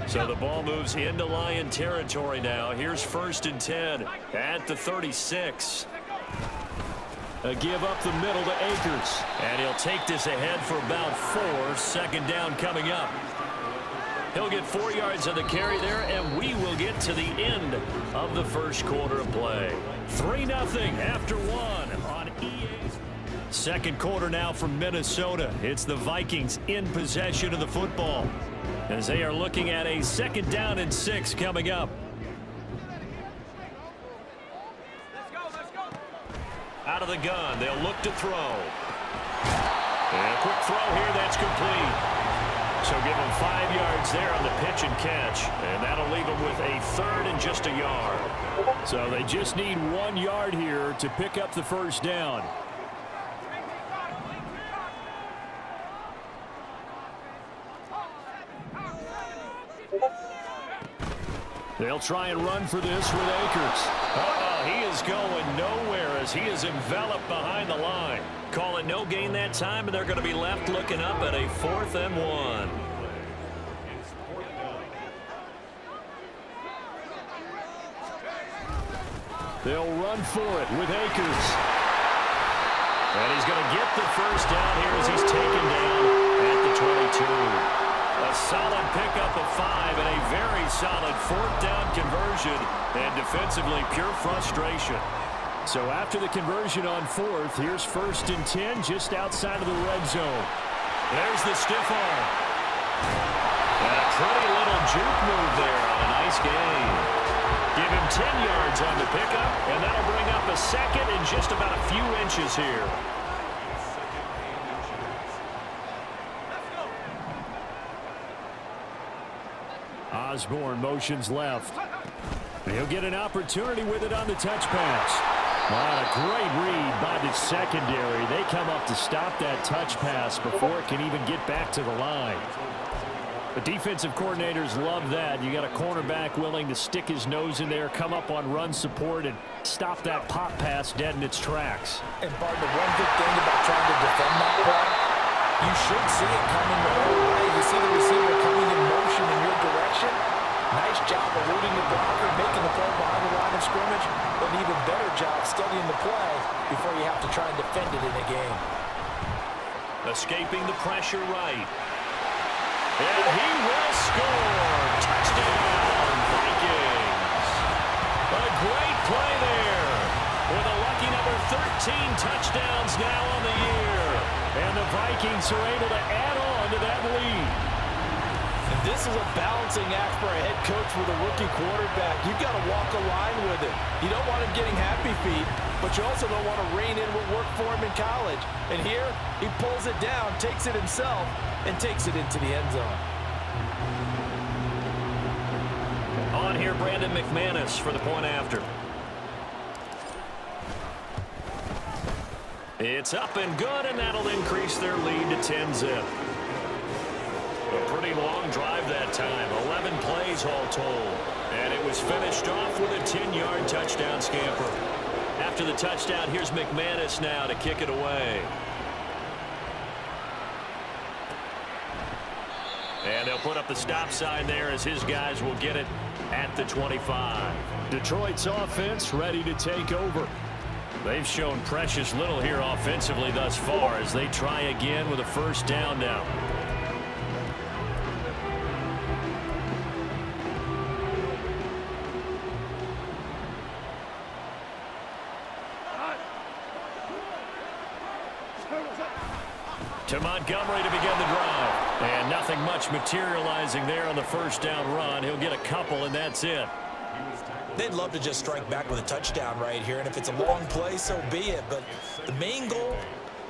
So the ball moves into Lion territory now. Here's 1st and 10 at the 36. A give up the middle to Akers. And he'll take this ahead for about 4. 2nd down coming up. He'll get 4 yards on the carry there, and we will get to the end of the first quarter of play. 3-0 after 1 on EA. 2nd quarter now from Minnesota. It's the Vikings in possession of the football, as they are looking at a 2nd down and 6 coming up. Out of the gun, they'll look to throw. And a quick throw here, that's complete. So give him 5 yards there on the pitch and catch, and that'll leave him with a 3rd and just a yard. So they just need 1 yard here to pick up the 1st down. They'll try and run for this with Akers. He is going nowhere as he is enveloped behind the line. Call it no gain that time, and they're going to be left looking up at a 4th and 1. They'll run for it with Akers. And he's going to get the 1st down here as he's taken down at the 22. A solid pickup of 5 and a very solid 4th down conversion, and defensively pure frustration. So after the conversion on 4th, here's 1st and 10 just outside of the red zone. There's the stiff arm. And a pretty little juke move there on a nice gain. Give him 10 yards on the pickup, and that'll bring up a 2nd and just about a few inches here. Osborne motions left. He'll get an opportunity with it on the touch pass. What a great read by the secondary. They come up to stop that touch pass before it can even get back to the line. The defensive coordinators love that. You got a cornerback willing to stick his nose in there, come up on run support, and stop that pop pass dead in its tracks. And part of the one good thing about trying to defend that play, you should see it coming the whole way. You see the receiver coming in motion in your direction. Nice job eluding the blocker, making the play behind the line of scrimmage, but an even better job studying the play before you have to try and defend it in a game. Escaping the pressure right. And he will score. Touchdown, Vikings. A great play there. With a lucky number 13 touchdowns now on the year. And the Vikings are able to add on to that lead. And this is a balancing act for a head coach with a rookie quarterback. You've got to walk a line with it. You don't want him getting happy feet, but you also don't want to rein in what worked for him in college. And here, he pulls it down, takes it himself, and takes it into the end zone. On here, Brandon McManus for the point after. It's up and good, and that'll increase their lead to 10-zip. A pretty long drive that time, 11 plays all told. And it was finished off with a 10-yard touchdown scamper. After the touchdown, here's McManus now to kick it away. And they'll put up the stop sign there as his guys will get it at the 25. Detroit's offense ready to take over. They've shown precious little here offensively thus far as they try again with a 1st down now. To Montgomery to begin the drive. And nothing much materializing there on the 1st down run. He'll get a couple, and that's it. They'd love to just strike back with a touchdown right here, and if it's a long play, so be it. But the main goal,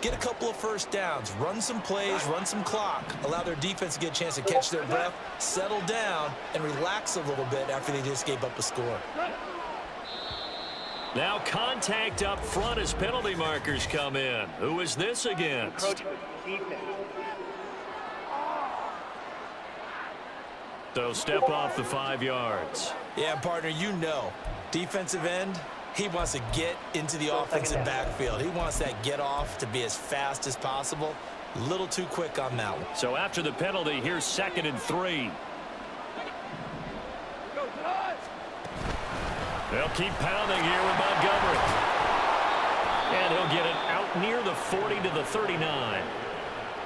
get a couple of 1st downs, run some plays, run some clock, allow their defense to get a chance to catch their breath, settle down, and relax a little bit after they just gave up a score. Now contact up front as penalty markers come in. Who is this against? So step off the 5 yards. Yeah, partner, you know, defensive end, he wants to get into the offensive backfield. He wants that get off to be as fast as possible. A little too quick on that one. So after the penalty, here's 2nd and 3. They'll keep pounding here with Montgomery. And he'll get it out near the 40 to the 39.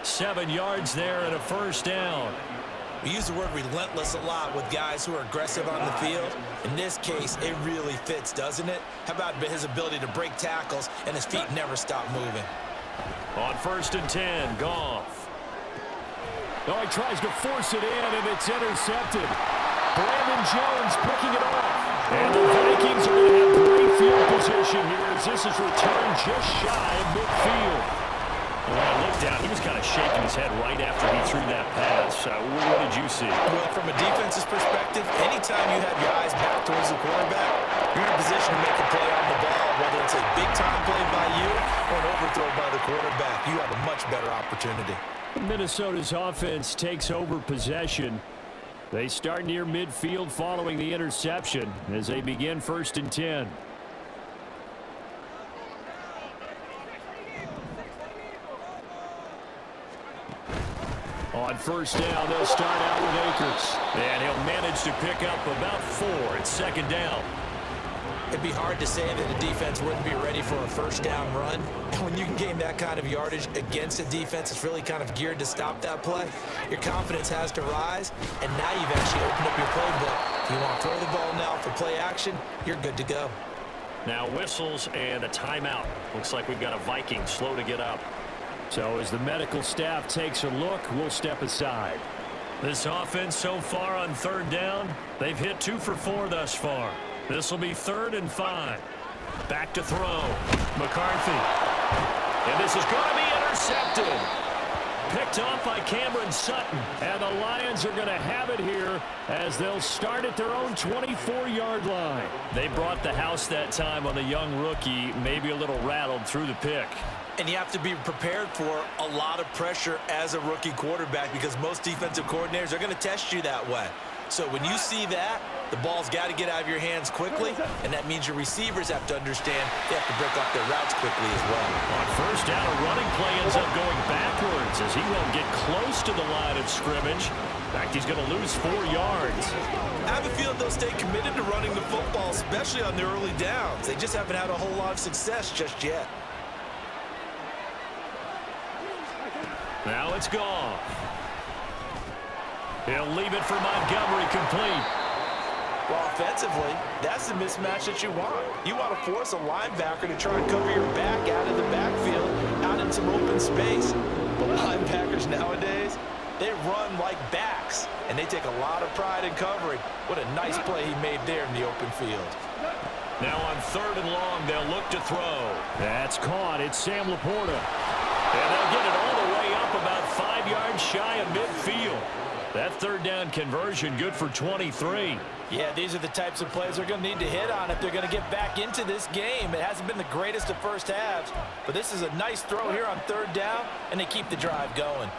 7 yards there and a first down. We use the word relentless a lot with guys who are aggressive on the field. In this case, it really fits, doesn't it? How about his ability to break tackles and his feet never stop moving? On 1st and 10, Goff. Oh, he tries to force it in, and it's intercepted. Brandon Jones picking it off. And the Vikings are going to have great field position here as this is returned just shy of midfield. When I looked down, he was kind of shaking his head right after he threw that pass. What did you see? Well, from a defense's perspective, anytime you have your eyes back towards the quarterback, you're in a position to make a play on the ball, whether it's a big-time play by you or an overthrow by the quarterback. You have a much better opportunity. Minnesota's offense takes over possession. They start near midfield following the interception as they begin 1st and 10. On 1st down, they'll start out with Akers. And he'll manage to pick up about 4 at 2nd down. It'd be hard to say that the defense wouldn't be ready for a first down run. And when you can gain that kind of yardage against a defense that's really kind of geared to stop that play, your confidence has to rise, and now you've actually opened up your playbook. If you want to throw the ball now for play action, you're good to go. Now whistles and a timeout. Looks like we've got a Viking slow to get up. So as the medical staff takes a look, we'll step aside. This offense so far on 3rd down, they've hit 2 for 4 thus far. This will be 3rd and 5. Back to throw. McCarthy. And this is going to be intercepted. Picked off by Cameron Sutton. And the Lions are going to have it here as they'll start at their own 24-yard line. They brought the house that time on the young rookie, maybe a little rattled through the pick. And you have to be prepared for a lot of pressure as a rookie quarterback because most defensive coordinators are going to test you that way. So when you see that, the ball's got to get out of your hands quickly, and that means your receivers have to understand they have to break up their routes quickly as well. On 1st down, a running play ends up going backwards as he won't get close to the line of scrimmage. In fact, he's going to lose 4 yards. I have a feeling they'll stay committed to running the football, especially on the early downs. They just haven't had a whole lot of success just yet. Now it's gone. He'll leave it for Montgomery complete. Well, offensively, that's the mismatch that you want. You want to force a linebacker to try and cover your back out of the backfield, out in some open space. But linebackers nowadays, they run like backs, and they take a lot of pride in covering. What a nice play he made there in the open field. Now on 3rd and long, they'll look to throw. That's caught. It's Sam Laporta. And they'll get it all the way up about 5 yards shy of midfield. That 3rd down conversion good for 23. Yeah, these are the types of plays they're going to need to hit on if they're going to get back into this game. It hasn't been the greatest of first halves, but this is a nice throw here on 3rd down, and they keep the drive going.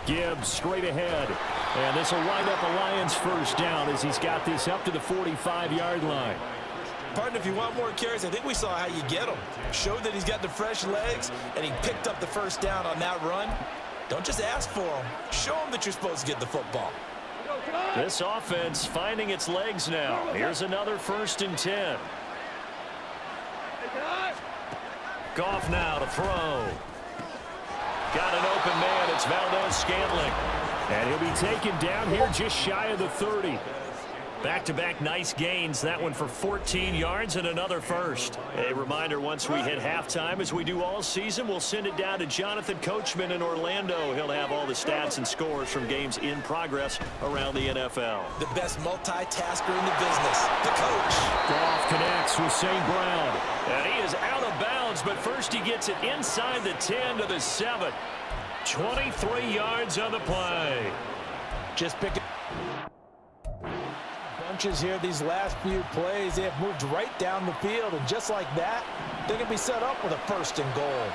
Gibbs straight ahead. And this will wind up a Lions 1st down as he's got this up to the 45-yard line. Partner, if you want more carries, I think we saw how you get them. Showed that he's got the fresh legs, and he picked up the 1st down on that run. Don't just ask for them. Show them that you're supposed to get the football. This offense finding its legs now. Here's another 1st and 10. Goff now to throw. Got an open man. It's Valdez-Scantling. And he'll be taken down here just shy of the 30. Back-to-back nice gains. That one for 14 yards and another first. A reminder, once we hit halftime, as we do all season, we'll send it down to Jonathan Coachman in Orlando. He'll have all the stats and scores from games in progress around the NFL. The best multitasker in the business, the coach. Goff connects with St. Brown. And he is out of bounds, but first he gets it inside the 10 to the 7. 23 yards on the play. Just pick it. Bunches here these last few plays. They have moved right down the field, and just like that, they're going to be set up with a 1st and goal.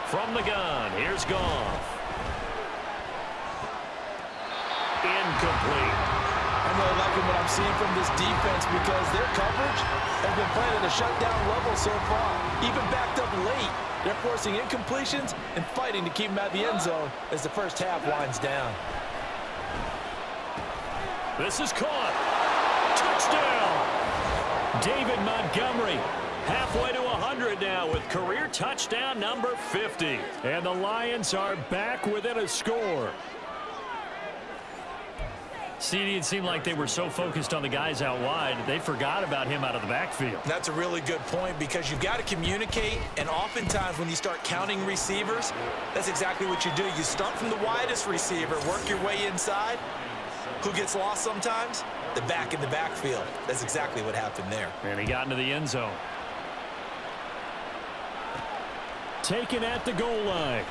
From the gun, here's Goff. incomplete. I'm really liking what I'm seeing from this defense because their coverage has been playing at a shutdown level so far. Even backed up late, they're forcing incompletions and fighting to keep them out of the end zone as the first half winds down. This is caught. Touchdown. David Montgomery halfway to 100 now with career touchdown number 50. And the Lions are back within a score. CD, it seemed like they were so focused on the guys out wide, they forgot about him out of the backfield. That's a really good point because you've got to communicate, and oftentimes when you start counting receivers, that's exactly what you do. You start from the widest receiver, work your way inside. Who gets lost sometimes? The back in the backfield. That's exactly what happened there. And he got into the end zone. Taken at the goal line.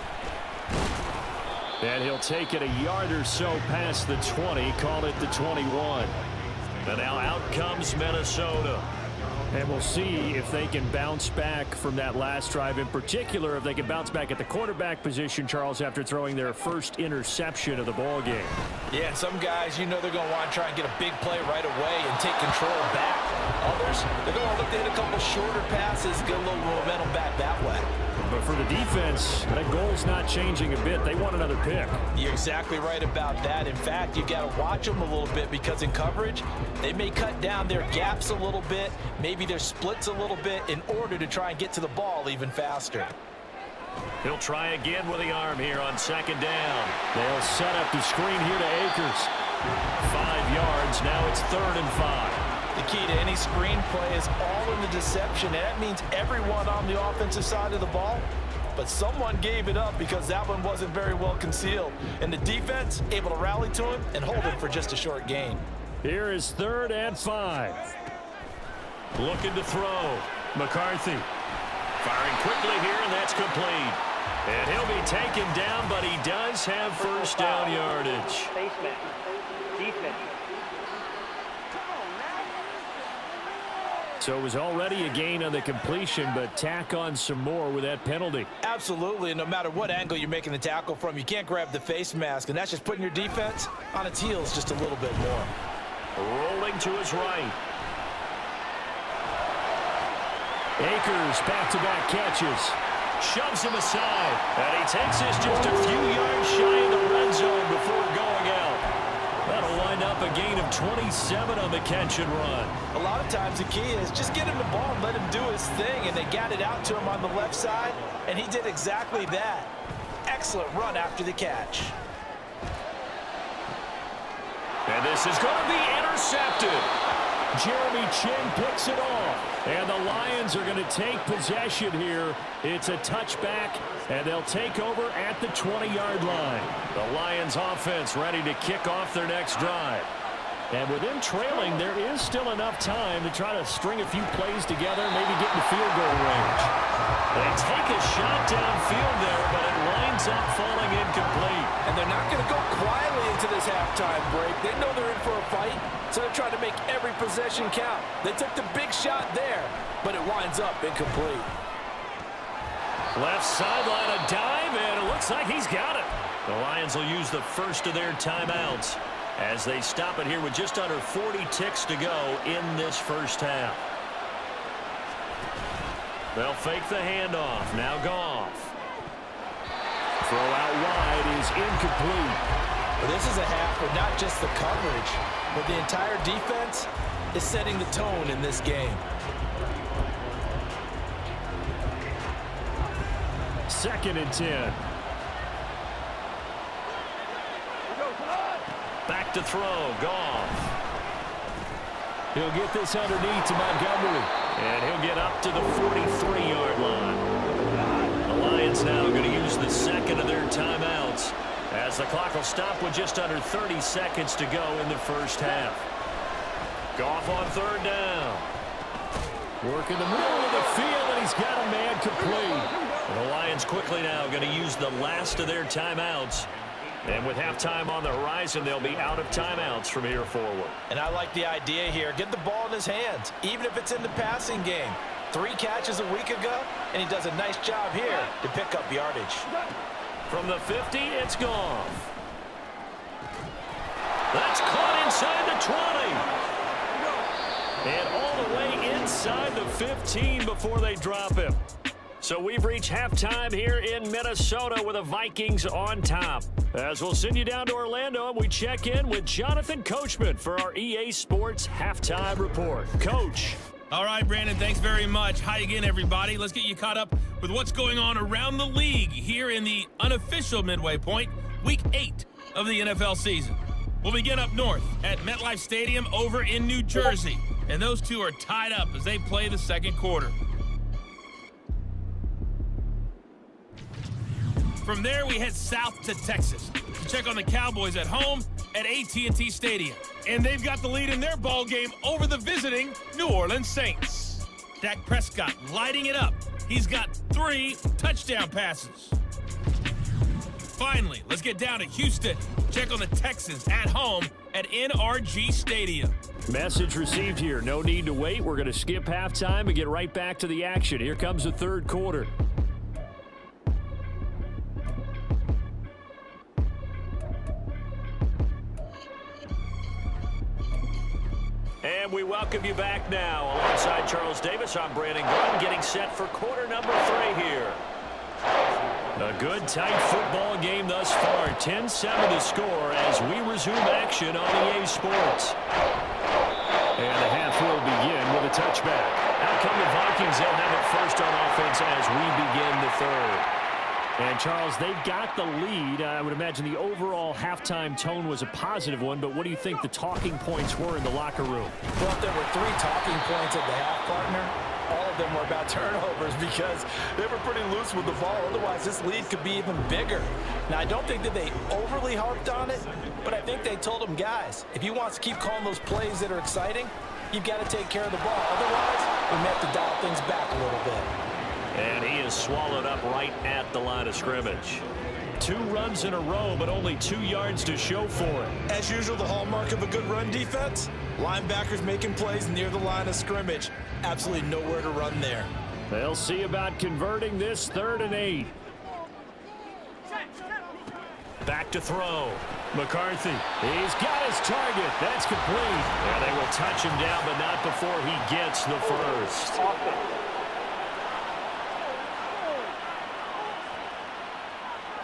And he'll take it a yard or so past the 20, call it the 21. And now out comes Minnesota. And we'll see if they can bounce back from that last drive. In particular, if they can bounce back at the quarterback position, Charles, after throwing their first interception of the ball game. Yeah, some guys, you know they're going to want to try and get a big play right away and take control back. Others, they're going to look to hit a couple shorter passes, get a little momentum back that way. But for the defense, that goal's not changing a bit. They want another pick. You're exactly right about that. In fact, you got to watch them a little bit because in coverage, they may cut down their gaps a little bit, maybe their splits a little bit in order to try and get to the ball even faster. He'll try again with the arm here on second down. They'll set up the screen here to Akers. 5 yards. Now it's 3rd and 5. The key to any screen play is all in the deception, and that means everyone on the offensive side of the ball. But someone gave it up because that one wasn't very well concealed. And the defense able to rally to him and hold him for just a short gain. Here is 3rd and 5. Looking to throw. McCarthy. Firing quickly here, and that's complete. And he'll be taken down, but he does have first down yardage. Defense. So it was already a gain on the completion, but tack on some more with that penalty. Absolutely. No matter what angle you're making the tackle from, you can't grab the face mask, and that's just putting your defense on its heels just a little bit more. Rolling to his right. Akers back-to-back catches. Shoves him aside. And he takes this just a few yards shy of the red zone before going out. That'll wind up a gain of 27 on the catch and run. A lot of times the key is just get him the ball and let him do his thing, and they got it out to him on the left side, and he did exactly that. Excellent run after the catch. And this is going to be intercepted. Jeremy Chin picks it off. And the Lions are going to take possession here. It's a touchback, and they'll take over at the 20-yard line. The Lions offense ready to kick off their next drive. And with them trailing, there is still enough time to try to string a few plays together, maybe get in field goal range. They take a shot downfield there, but it winds up falling incomplete. And they're not going to go quietly into this halftime break. They know they're in for a fight, so they're trying to make every possession count. They took the big shot there, but it winds up incomplete. Left sideline, a dive, and it looks like he's got it. The Lions will use the first of their timeouts as they stop it here with just under 40 ticks to go in this first half. They'll fake the handoff. Now Goff. Throw out wide is incomplete. Well, this is a half where not just the coverage, but the entire defense is setting the tone in this game. 2nd and 10. Back to throw. Goff. He'll get this underneath to Montgomery. And he'll get up to the 43-yard line. The Lions now going to use the second of their timeouts as the clock will stop with just under 30 seconds to go in the first half. Goff on 3rd down. Working the middle of the field, and he's got a man complete. And the Lions quickly now going to use the last of their timeouts. And with halftime on the horizon, they'll be out of timeouts from here forward. And I like the idea here. Get the ball in his hands, even if it's in the passing game. 3 catches a week ago, and he does a nice job here to pick up yardage. From the 50, it's Goff. That's caught inside the 20. And all the way inside the 15 before they drop him. So we've reached halftime here in Minnesota with the Vikings on top. As we'll send you down to Orlando, and we check in with Jonathan Coachman for our EA Sports Halftime Report. Coach. All right, Brandon, thanks very much. Hi again, everybody. Let's get you caught up with what's going on around the league here in the unofficial midway point, Week 8 of the NFL season. We'll begin up north at MetLife Stadium over in New Jersey. And those two are tied up as they play the second quarter. From there, we head south to Texas to check on the Cowboys at home at AT&T Stadium. And they've got the lead in their ball game over the visiting New Orleans Saints. Dak Prescott lighting it up. He's got 3 touchdown passes. Finally, let's get down to Houston. Check on the Texans at home at NRG Stadium. Message received here. No need to wait. We're going to skip halftime and get right back to the action. Here comes the third quarter. And we welcome you back now. Alongside Charles Davis, I'm Brandon Gunn, getting set for quarter number 3 here. A good, tight football game thus far. 10-7 to score as we resume action on EA Sports. And the half will begin with a touchback. Out come the Vikings. They'll have it first on offense as we begin the third. And, Charles, they've got the lead. I would imagine the overall halftime tone was a positive one, but what do you think the talking points were in the locker room? Well, if there were 3 talking points at the half, partner, all of them were about turnovers because they were pretty loose with the ball. Otherwise, this lead could be even bigger. Now, I don't think that they overly harped on it, but I think they told them, guys, if you want to keep calling those plays that are exciting, you've got to take care of the ball. Otherwise, we may have to dial things back a little bit. And he is swallowed up right at the line of scrimmage. 2 runs in a row, but only 2 yards to show for it. As usual, the hallmark of a good run defense, linebackers making plays near the line of scrimmage. Absolutely nowhere to run there. They'll see about converting this 3rd and 8. Back to throw. McCarthy. He's got his target. That's complete. And they will touch him down, but not before he gets the first.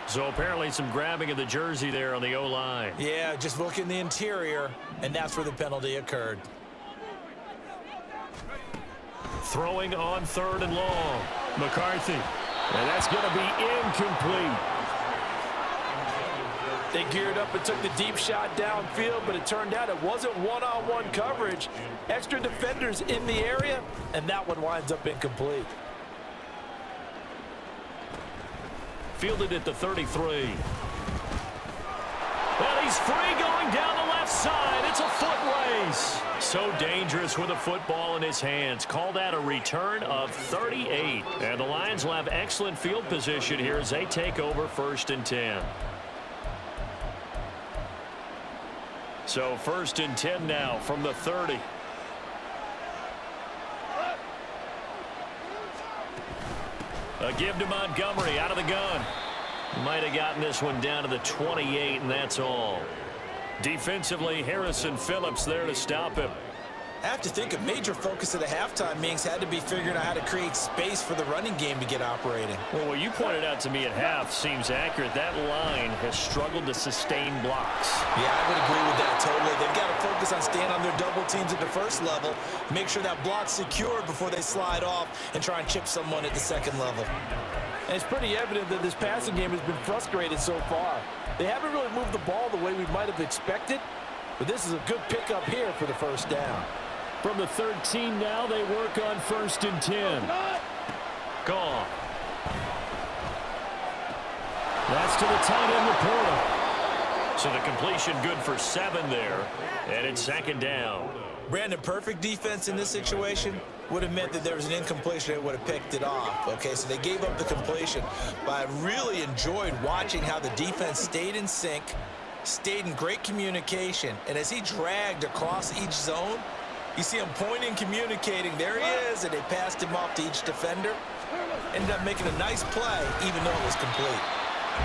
So apparently some grabbing of the jersey there on the O-line. Yeah, just look in the interior, and that's where the penalty occurred. Throwing on 3rd and long. McCarthy. And that's going to be incomplete. They geared up and took the deep shot downfield, but it turned out it wasn't one-on-one coverage. Extra defenders in the area, and that one winds up incomplete. Fielded at the 33. And he's free going down the left side. It's a foot race. So dangerous with a football in his hands. Called out a return of 38. And the Lions will have excellent field position here as they take over 1st and 10. So 1st and 10 now from the 30. A give to Montgomery out of the gun. Might have gotten this one down to the 28, and that's all. Defensively, Harrison Phillips there to stop him. I have to think a major focus of the halftime meetings had to be figuring out how to create space for the running game to get operating. Well, what you pointed out to me at half seems accurate. That line has struggled to sustain blocks. Yeah, I would agree with that totally. They've got to focus on staying on their double teams at the first level, make sure that block's secured before they slide off and try and chip someone at the second level. And it's pretty evident that this passing game has been frustrated so far. They haven't really moved the ball the way we might have expected, but this is a good pickup here for the first down. From the 13 now, they work on 1st and 10. Gone. That's to the tight end, Laporta. So the completion good for 7 there, and it's 2nd down. Brandon, perfect defense in this situation would have meant that there was an incompletion that would have picked it off. Okay, so they gave up the completion, but I really enjoyed watching how the defense stayed in sync, stayed in great communication, and as he dragged across each zone, you see him pointing, communicating. There he is, and they passed him off to each defender. Ended up making a nice play, even though it was complete.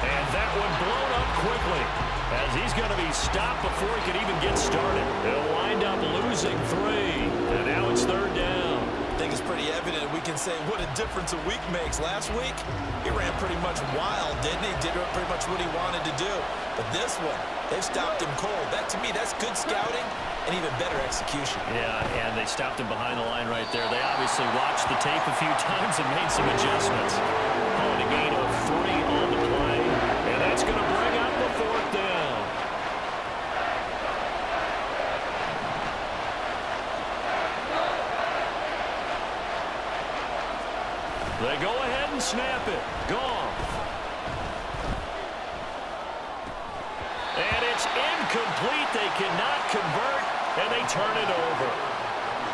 And that one blown up quickly as he's going to be stopped before he can even get started. He'll wind up losing 3. And now it's 3rd down. I think it's pretty evident we can say what a difference a week makes. Last week, he ran pretty much wild, didn't he? Did pretty much what he wanted to do. But this one, they've stopped him cold. That, to me, that's good scouting and even better execution. Yeah, and they stopped him behind the line right there. They obviously watched the tape a few times and made some adjustments. Calling a gain of 3 on the play, and that's going to bring up the 4th down. They go ahead and snap it. Goff. And it's incomplete. They cannot convert, and they turn it over.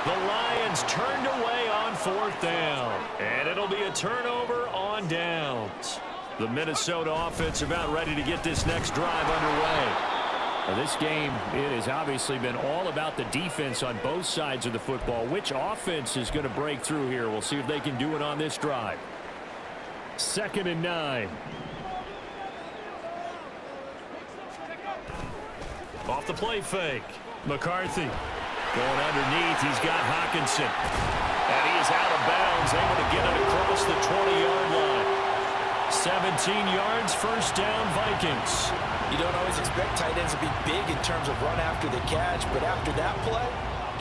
The Lions turned away on 4th down, and it'll be a turnover on downs. The Minnesota offense about ready to get this next drive underway. Now, this game, it has obviously been all about the defense on both sides of the football. Which offense is going to break through here? We'll see if they can do it on this drive. 2nd and 9. Off the play fake. McCarthy going underneath. He's got Hawkinson. And he is out of bounds, able to get it across the 20-yard line. 17 yards, 1st down, Vikings. You don't always expect tight ends to be big in terms of run after the catch, but after that play,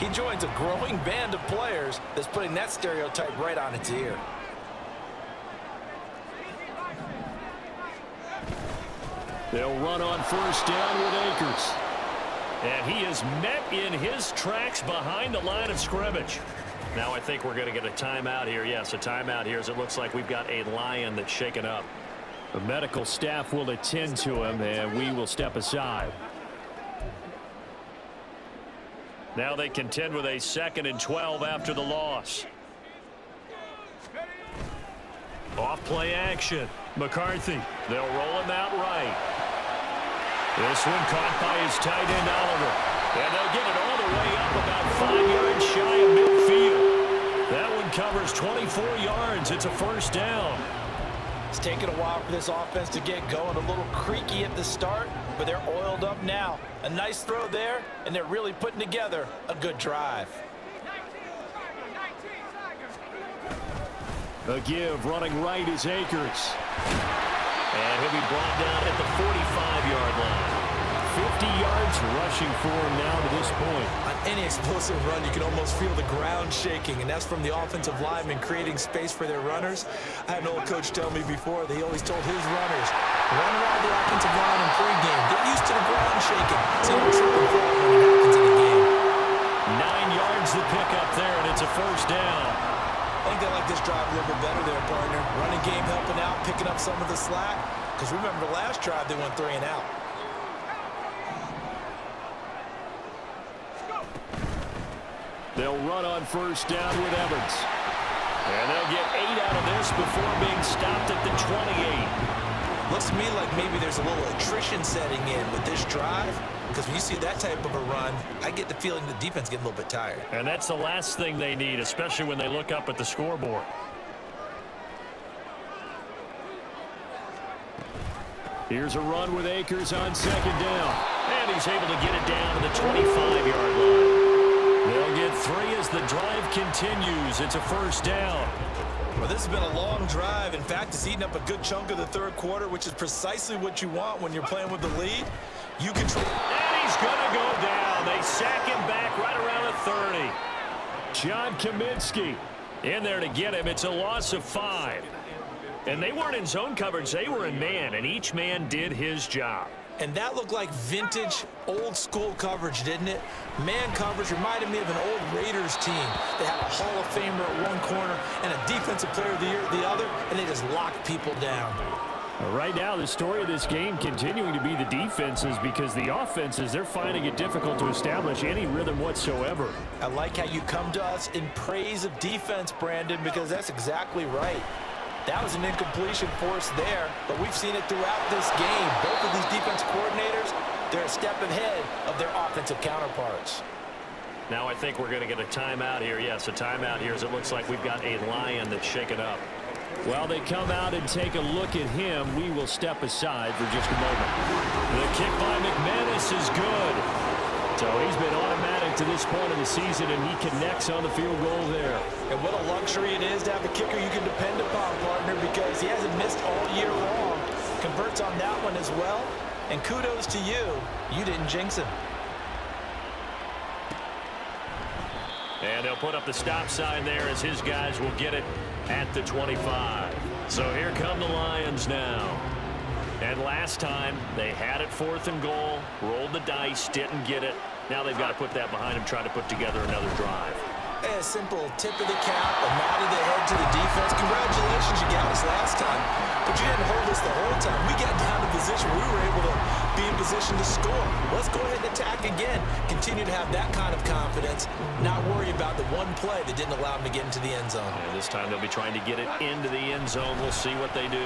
he joins a growing band of players that's putting that stereotype right on its ear. They'll run on 1st down with Akers. And he is met in his tracks behind the line of scrimmage. Now I think we're going to get a timeout here. Yes, a timeout here as it looks like we've got a Lion that's shaken up. The medical staff will attend to him, and we will step aside. Now they contend with a 2nd and 12 after the loss. Off play action. McCarthy. They'll roll him out right. This one caught by his tight end Oliver. And they'll get it all the way up about 5 yards shy of midfield. That one covers 24 yards. It's a 1st down. It's taken a while for this offense to get going. A little creaky at the start, but they're oiled up now. A nice throw there, and they're really putting together a good drive. A give running right is Akers. And he'll be brought down at the 45-yard line. 50 yards rushing for him now to this point. On any explosive run, you can almost feel the ground shaking, and that's from the offensive linemen creating space for their runners. I had an old coach tell me before that he always told his runners, run around the offensive line in pregame. Get used to the ground shaking so you don't trip and fall when it happens in the game. 9 yards to pick up there, and it's a 1st down. I think they like this drive a little bit better there, partner. Running game helping out, picking up some of the slack. Because remember the last drive, they went 3 and out. They'll run on 1st down with Evans. And they'll get 8 out of this before being stopped at the 28. Looks to me like maybe there's a little attrition setting in with this drive. Because when you see that type of a run, I get the feeling the defense getting a little bit tired. And that's the last thing they need, especially when they look up at the scoreboard. Here's a run with Akers on 2nd down. And he's able to get it down to the 25-yard line. They'll get 3 as the drive continues. It's a 1st down. Well, this has been a long drive. In fact, it's eaten up a good chunk of the 3rd quarter, which is precisely what you want when you're playing with the lead. You control. And he's going to go down. They sack him back right around the 30. John Kaminsky in there to get him. It's a loss of 5. And they weren't in zone coverage. They were in man, and each man did his job. And that looked like vintage, old-school coverage, didn't it? Man coverage reminded me of an old Raiders team. They had a Hall of Famer at one corner and a Defensive Player of the Year at the other, and they just locked people down. Right now, the story of this game continuing to be the defenses, because the offenses, they're finding it difficult to establish any rhythm whatsoever. I like how you come to us in praise of defense, Brandon, because that's exactly right. That was an incompletion force there, but we've seen it throughout this game. Both of these defense coordinators, they're a step ahead of their offensive counterparts. Now I think we're going to get a timeout here. Yes, a timeout here as it looks like we've got a Lion that's shaken up. While they come out and take a look at him, we will step aside for just a moment. The kick by McManus is good. So he's been automatic to this point of the season, and he connects on the field goal there. And what a luxury it is to have a kicker you can depend upon, partner, because he hasn't missed all year long. Converts on that one as well. And kudos to you. You didn't jinx him. And they'll put up the stop sign there as his guys will get it at the 25. So here come the Lions now. And last time, they had it 4th and goal, rolled the dice, didn't get it. Now they've got to put that behind them, try to put together another drive. A simple tip of the cap, a nod of the head to the defense. Congratulations, you got us last time. But you didn't hold us the whole time. We got down to position where we were able to be in position to score. Let's go ahead and attack again. Continue to have that kind of confidence. Not worry about the one play that didn't allow them to get into the end zone. And this time they'll be trying to get it into the end zone. We'll see what they do.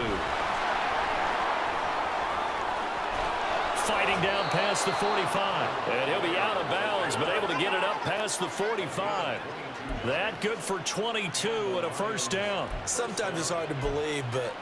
Fighting down past the 45. And he'll be out of bounds, but able to get it up past the 45. That good for 22 and a first down. Sometimes it's hard to believe, but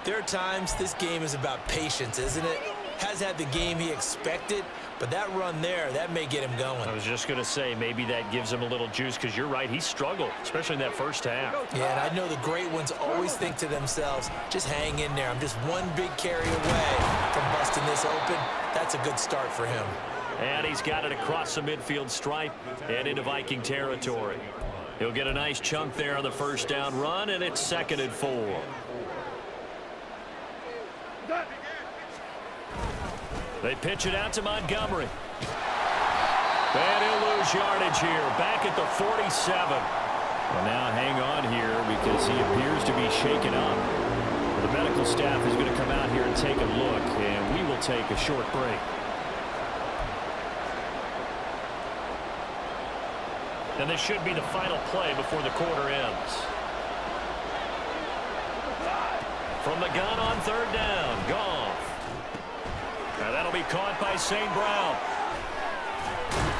there are times this game is about patience, isn't it? Has had the game he expected, but that run there, that may get him going. I was just going to say, maybe that gives him a little juice, because you're right, he struggled, especially in that first half. Yeah, and I know the great ones always think to themselves, just hang in there. I'm just one big carry away from busting this open. That's a good start for him. And he's got it across the midfield stripe and into Viking territory. He'll get a nice chunk there on the first down run, and it's 2nd and 4. They pitch it out to Montgomery. And he'll lose yardage here, back at the 47. Well, now hang on here because he appears to be shaken up. The medical staff is going to come out here and take a look, and we will take a short break. And this should be the final play before the quarter ends. From the gun on 3rd down, Goff. Now that'll be caught by St. Brown.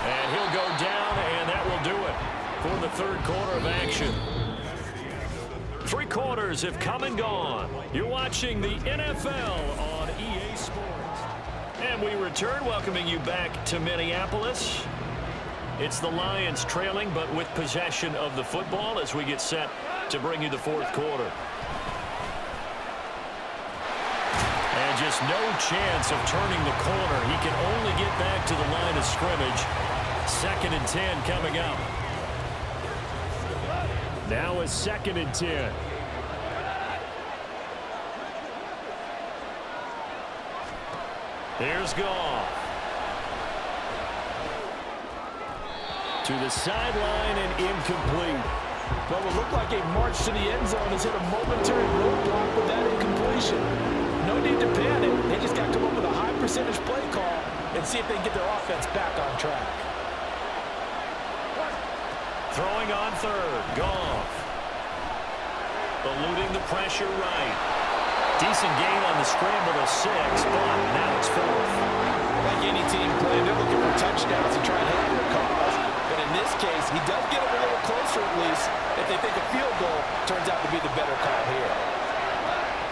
And he'll go down, and that will do it for the 3rd quarter of action. 3 quarters have come and gone. You're watching the NFL on EA Sports. And we return, welcoming you back to Minneapolis. It's the Lions trailing, but with possession of the football as we get set to bring you the 4th quarter. And just no chance of turning the corner. He can only get back to the line of scrimmage. 2nd and 10 coming up. Now a 2nd and 10. Here's Goff. To the sideline and incomplete. Well, it looked like a march to the end zone has hit a momentary roadblock with that incompletion. No need to panic. They just got to come up with a high percentage play call and see if they can get their offense back on track. Throwing on 3rd, Goff. Eluding the pressure right. Decent gain on the scramble of 6, but now it's 4th. Like any team playing, they're looking for touchdowns to try and help their cause. But in this case, he does get them a little closer at least. If they think a field goal turns out to be the better call here.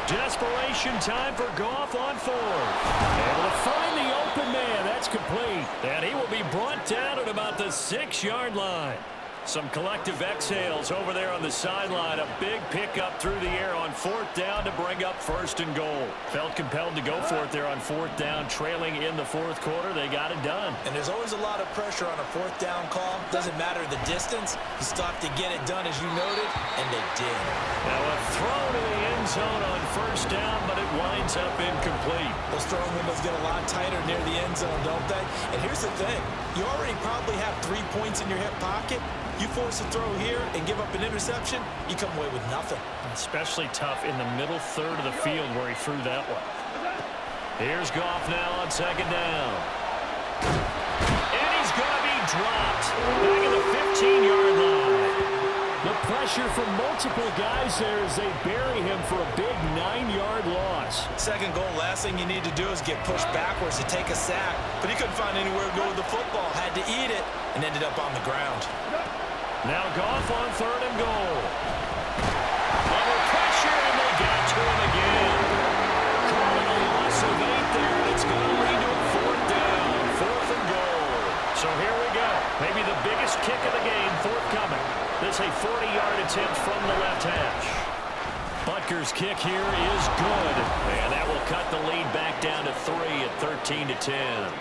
Desperation time for Goff on 4th. Able to find the open man. That's complete. And he will be brought down at about the 6-yard line. Some collective exhales over there on the sideline. A big pickup through the air on 4th down to bring up 1st and goal. Felt compelled to go for it there on 4th down. Trailing in the 4th quarter. They got it done. And there's always a lot of pressure on a 4th down call. Doesn't matter the distance. You still have to get it done as you noted, and they did. Now a throw to the end zone on 1st down, but it winds up incomplete. Those throwing windows get a lot tighter near the end zone, don't they? And here's the thing. You already probably have 3 points in your hip pocket. You force a throw here and give up an interception, you come away with nothing. Especially tough in the middle 3rd of the field where he threw that one. Here's Goff now on 2nd down. And he's going to be dropped back at the 15-yard line. The pressure from multiple guys there as they bury him for a big 9-yard loss. 2nd goal, last thing you need to do is get pushed backwards to take a sack. But he couldn't find anywhere to go with the football, had to eat it, and ended up on the ground. Now Goff on 3rd and goal. Under pressure, and it's going to lead to a fourth down, 4th and goal. So here we go. Maybe the biggest kick of the game forthcoming. This a 40-yard attempt from the left hash. Butker's kick here is good, and that will cut the lead back down to 3 at 13-10.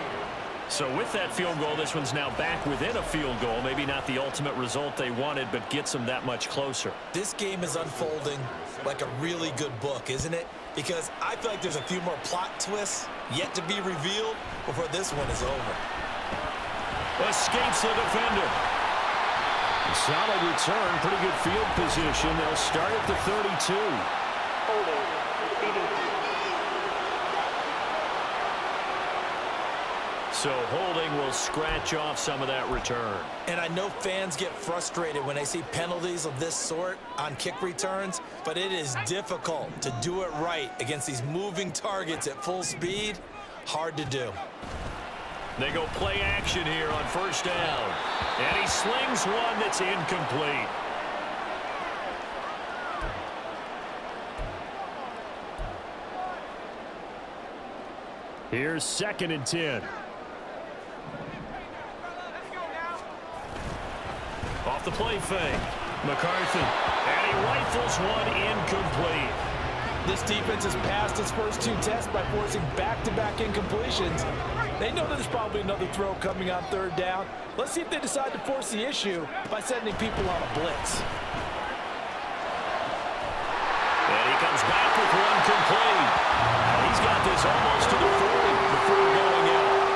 So with that field goal, this one's now back within a field goal. Maybe not the ultimate result they wanted, but gets them that much closer. This game is unfolding like a really good book, isn't it? Because I feel like there's a few more plot twists yet to be revealed before this one is over. Escapes the defender. Solid return, pretty good field position. They'll start at the 32. Holding. Speeding. So holding will scratch off some of that return. And I know fans get frustrated when they see penalties of this sort on kick returns, but it is difficult to do it right against these moving targets at full speed. Hard to do. They go play action here on first down. And he slings one that's incomplete. Here's 2nd and 10. Off the play fake. McCarthy. And he rifles one incomplete. This defense has passed its first 2 tests by forcing back-to-back incompletions. They know there's probably another throw coming on 3rd down. Let's see if they decide to force the issue by sending people on a blitz. And he comes back with one complete. He's got this almost to the 40 before going out.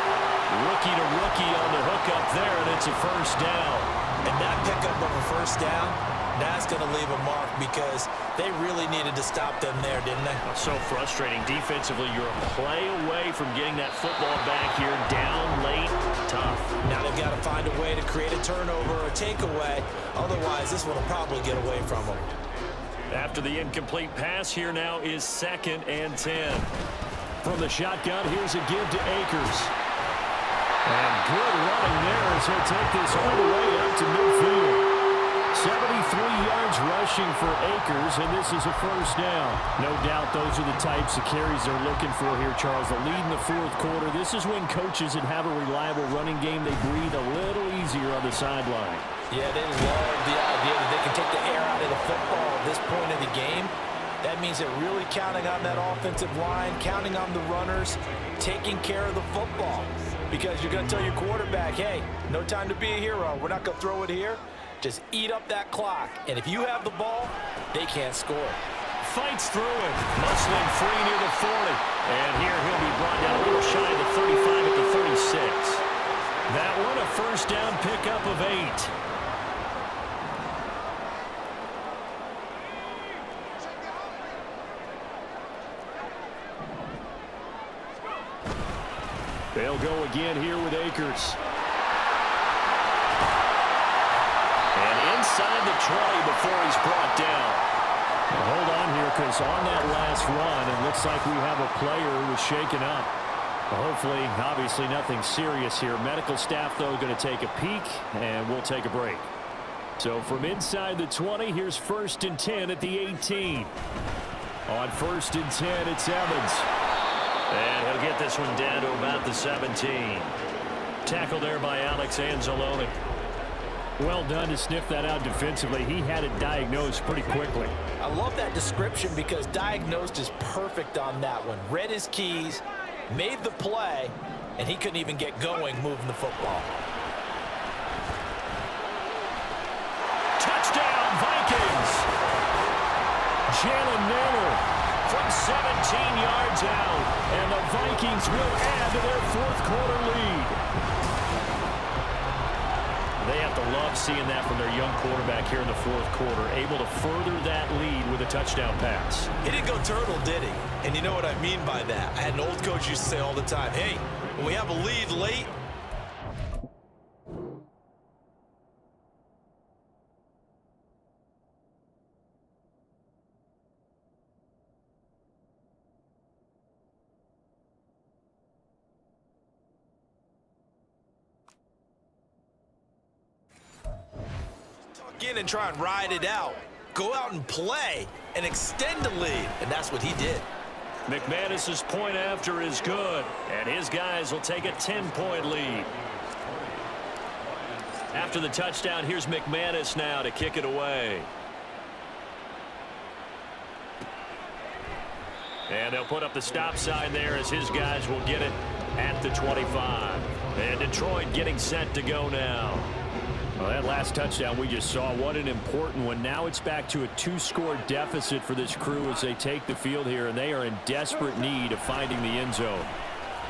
Rookie to rookie on the hook up there, and it's a first down. And that pickup of a first down, that's going to leave a mark because they really needed to stop them there, didn't they? So frustrating. Defensively, you're a play away from getting that football back here. Down late, tough. Now they've got to find a way to create a turnover or a takeaway. Otherwise, this one will probably get away from them. After the incomplete pass, here now is 2nd and 10. From the shotgun, here's a give to Akers. And good running there as he'll take this all the way up to midfield. 73 yards rushing for Akers, and this is a first down. No doubt those are the types of carries they're looking for here, Charles. The lead in the 4th quarter. This is when coaches that have a reliable running game, they breathe a little easier on the sideline. Yeah, they love the idea that they can take the air out of the football at this point in the game. That means they're really counting on that offensive line, counting on the runners, taking care of the football. Because you're going to tell your quarterback, hey, no time to be a hero. We're not going to throw it here. Just eat up that clock. And if you have the ball, they can't score. Fights through it. Muslim free near the 40. And here he'll be brought down a little shy of the 35 at the 36. That one a first down pickup of 8. They'll go again here with Akers. And inside the 20 before he's brought down. Now hold on here, because on that last run, it looks like we have a player who was shaken up. Well, hopefully, obviously nothing serious here. Medical staff, though, going to take a peek, and we'll take a break. So from inside the 20, here's 1st and 10 at the 18. On 1st and 10, it's Evans. And he'll get this one down to about the 17. Tackle there by Alex Anzalone. Well done to sniff that out defensively. He had it diagnosed pretty quickly. I love that description because diagnosed is perfect on that one. Read his keys, made the play, and he couldn't even get going moving the football. Touchdown, Vikings! Jalen Naylor from 17 yards out. And the Vikings will add to their 4th quarter lead. They have to love seeing that from their young quarterback here in the 4th quarter, able to further that lead with a touchdown pass. He didn't go turtle, did he? And you know what I mean by that. I had an old coach used to say all the time, hey, when we have a lead late, in and try and ride it out. Go out and play and extend the lead. And that's what he did. McManus's point after is good, and his guys will take a 10-point lead. After the touchdown, here's McManus now to kick it away. And they'll put up the stop sign there as his guys will get it at the 25. And Detroit getting set to go now. Well, that last touchdown we just saw, what an important one. Now it's back to a 2-score deficit for this crew as they take the field here, and they are in desperate need of finding the end zone.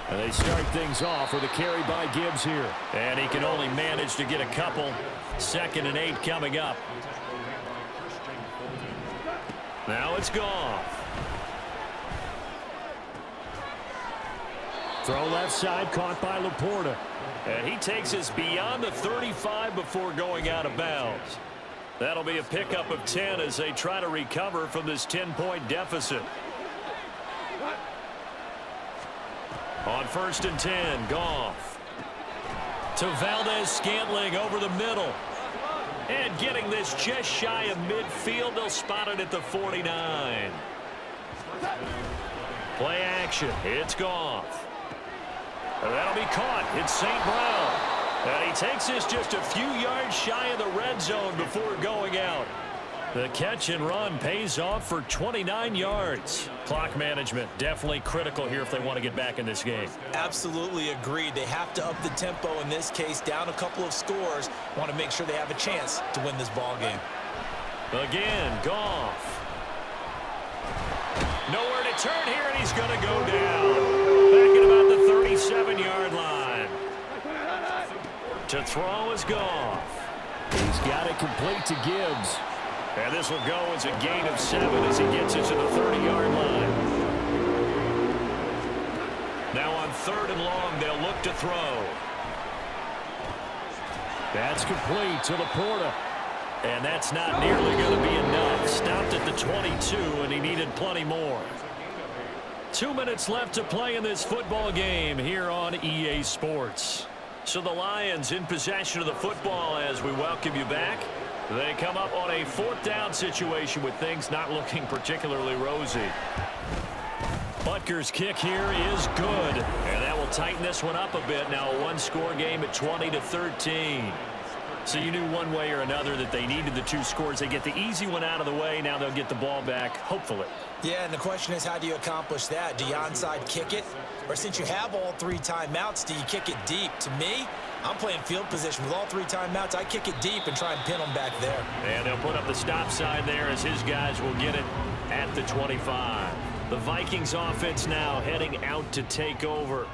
And they start things off with a carry by Gibbs here. And he can only manage to get a couple. 2nd and 8 coming up. Now it's Goff. Throw left side, caught by Laporta. And he takes us beyond the 35 before going out of bounds. That'll be a pickup of 10 as they try to recover from this 10-point deficit. On 1st and 10, Goff. To Valdez-Scantling over the middle. And getting this just shy of midfield, they'll spot it at the 49. Play action, it's Goff. That'll be caught. It's St. Brown. And he takes this just a few yards shy of the red zone before going out. The catch and run pays off for 29 yards. Clock management definitely critical here if they want to get back in this game. Absolutely agreed. They have to up the tempo in this case, down a couple of scores. Want to make sure they have a chance to win this ball game. Again, Goff. Nowhere to turn here, and he's going to go down. Back at about the 37-yard line. To throw is Goff. He's got it complete to Gibbs. And this will go as a gain of 7 as he gets it to the 30-yard line. Now on 3rd and long, they'll look to throw. That's complete to Laporta. And that's not nearly going to be enough. Stopped at the 22, and he needed plenty more. 2 minutes left to play in this football game here on EA Sports. So the Lions in possession of the football as we welcome you back. They come up on a 4th down situation with things not looking particularly rosy. Butker's kick here is good, and that will tighten this one up a bit. Now a 1-score game at 20-13. So you knew one way or another that they needed the 2 scores. They get the easy one out of the way. Now they'll get the ball back, hopefully. Yeah, and the question is, how do you accomplish that? Do you onside kick it? Or since you have all 3 timeouts, do you kick it deep? To me, I'm playing field position. With all 3 timeouts, I kick it deep and try and pin them back there. And they'll put up the stop sign there as his guys will get it at the 25. The Vikings offense now heading out to take over.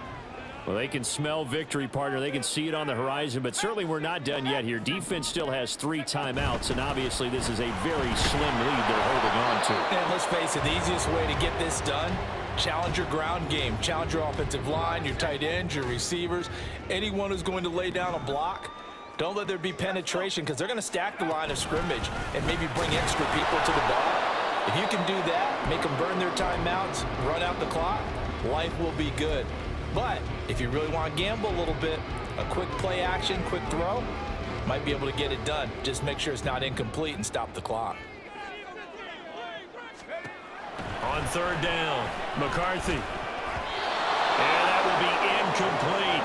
Well, they can smell victory, partner. They can see it on the horizon, but certainly we're not done yet here. Defense still has 3 timeouts, and obviously this is a very slim lead they're holding on to. And let's face it, the easiest way to get this done, challenge your ground game. Challenge your offensive line, your tight ends, your receivers, anyone who's going to lay down a block. Don't let there be penetration because they're going to stack the line of scrimmage and maybe bring extra people to the ball. If you can do that, make them burn their timeouts, run out the clock, life will be good. But if you really want to gamble a little bit, a quick play action, quick throw, might be able to get it done. Just make sure it's not incomplete and stop the clock. On 3rd down, McCarthy. And that will be incomplete.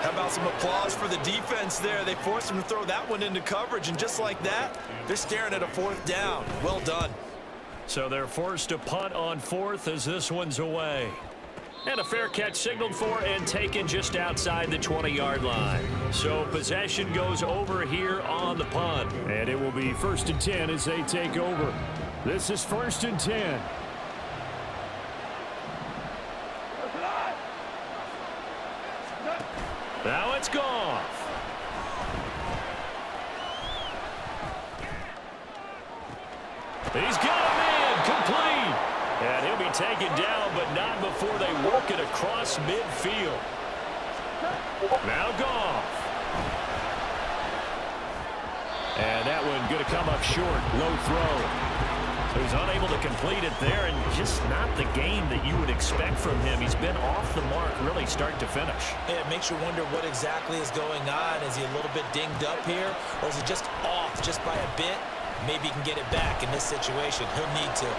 How about some applause for the defense there? They forced him to throw that one into coverage, and just like that, they're staring at a 4th down. Well done. So they're forced to punt on 4th as this one's away. And a fair catch signaled for and taken just outside the 20-yard line. So possession goes over here on the punt. And it will be 1st and 10 as they take over. This is 1st and 10. Now it's Goff. He's got a man complete. And he'll be taken down, but not before they work it across midfield. Now Goff. And that one going to come up short. Low throw. So he's unable to complete it there, and just not the game that you would expect from him. He's been off the mark really start to finish. Yeah, it makes you wonder what exactly is going on. Is he a little bit dinged up here, or is he just off just by a bit? Maybe he can get it back in this situation. He'll need to.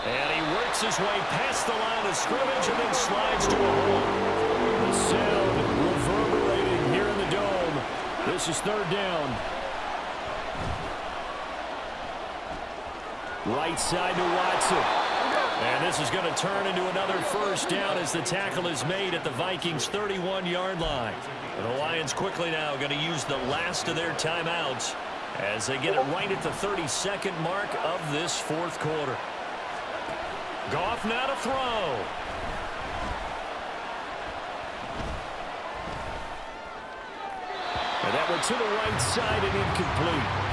And he works his way past the line of scrimmage and then slides to a hole. The sound reverberating here in the dome. This is third down. Right side to Watson. And this is going to turn into another first down as the tackle is made at the Vikings' 31-yard line. The Lions quickly now going to use the last of their timeouts as they get it right at the 32nd mark of this fourth quarter. Goff now to throw. And that one to the right side and incomplete.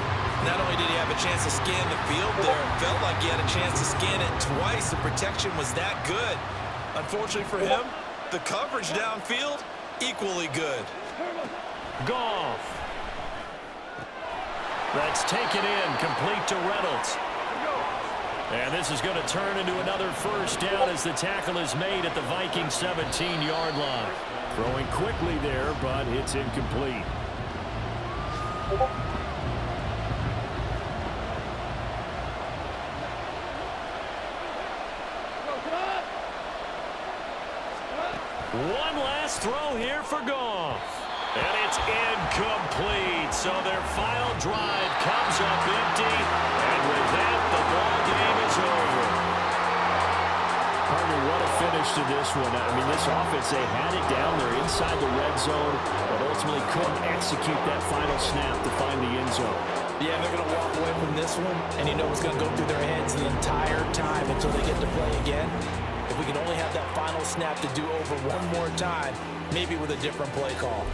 Not only did he have a chance to scan the field there, it felt like he had a chance to scan it twice. The protection was that good. Unfortunately for him, the coverage downfield, equally good. Goff. That's taken in, complete to Reynolds. And this is going to turn into another first down as the tackle is made at the Vikings' 17-yard line. Throwing quickly there, but it's incomplete. One last throw here for Goff. And it's incomplete. So their final drive comes up empty. And with that, the ball game is over. Partner, what a finish to this one. I mean, this offense, they had it down there inside the red zone, but ultimately couldn't execute that final snap to find the end zone. Yeah, they're going to walk away from this one, and you know what's going to go through their heads the entire time until they get to play again. If we can only have that final snap to do over one more time, maybe with a different play call.